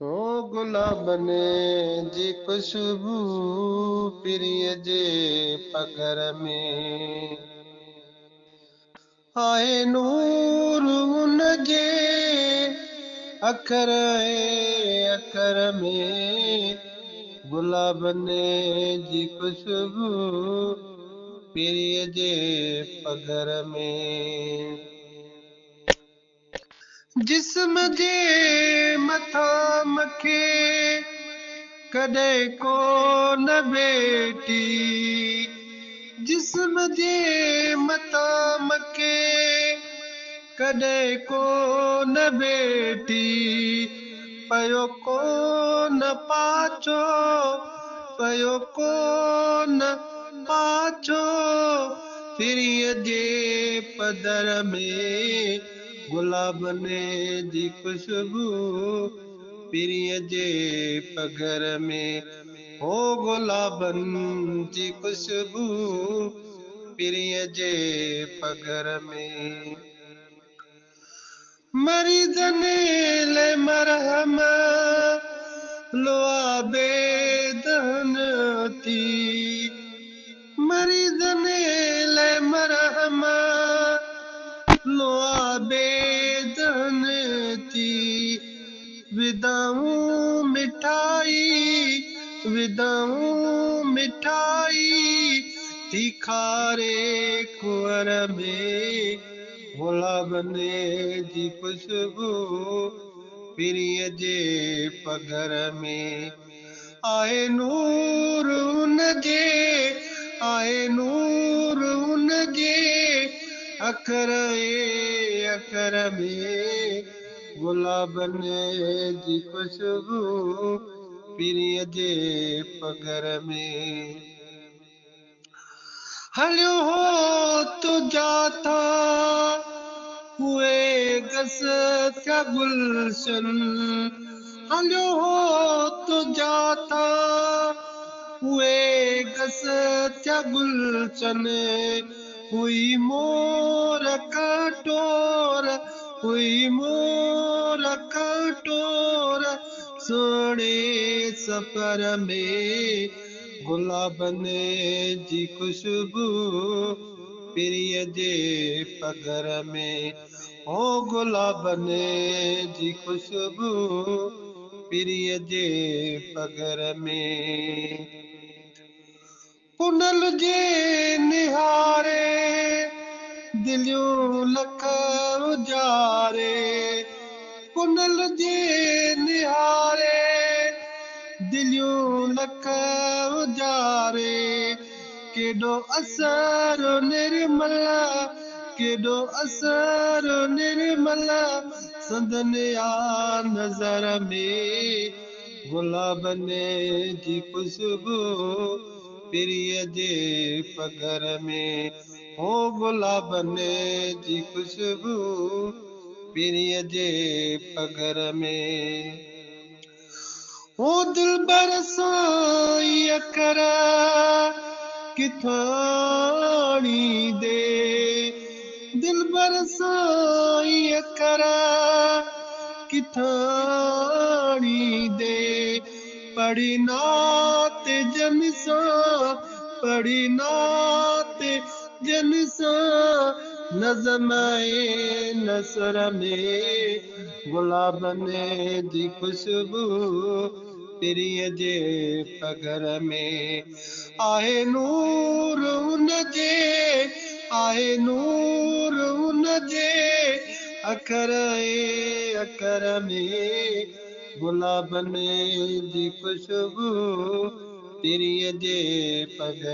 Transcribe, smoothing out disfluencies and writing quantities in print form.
ओ गुलाबने जी खुशबू पिरीअ जे पगर में आहे नूर उन जे अखर में गुलाबने जी खुशबू पिरीअ जे पगर में जिस्म जे मथां मखे कॾहिं को न बेटी जिस्म जे मथां मखे कॾहिं को न बेटी पयो को न पाचो पयो को न पाचो पिरीअ जे पदर में गुलाबने जी खुशबू पिरीअ जे पगर में हो गुलाबन जी खुशबू पिरीअ जे पगर में मरीज़नि लाइ मरहम लुआबे दहन थी मरीज़नि लाइ मरहम लुआबे दहन थी विदाऊं मिठाई थी खारे कुंवर में गुलाबने जी खुशबू पिरीअ जे पगर में आहे नूर उन जे आहे नूर उन जे अखर में गुलाबने जी खुशबू पिरीअ जे पगर में हलियो हो तुझा था हुए गस क्या गुलशन हलियो हो तुझा था हुए गस क्या गुलशन हुई मोर कटोर सोने सफर में गुलाबने जी खुशबू पिरीअ जे पगर में हो गुलाबने जी खुशबू पिरीअ जे पगर में पुनल जे निहारे दिलियूं लख उजारे पुनल जे निहारे दिलियूं लख उजारे केॾो असर निर्मल संदनिया नज़र में गुलाबने जी खुशबू पिरीअ जे पगर में हो गुलाबने जी खुशबू पिरीअ जे पगर में ओ दिलबर साईं अखर किथां आणी दे दिलबर साईं अखर किथां आणी दे पढ़ी नात जन सां नज़म नसर में गुलाबने जी खुशबू पिरीअ जे पगर में आहे नूर उन जे अखर में गुलाबने जी खुशबू पिरीअ जे पगर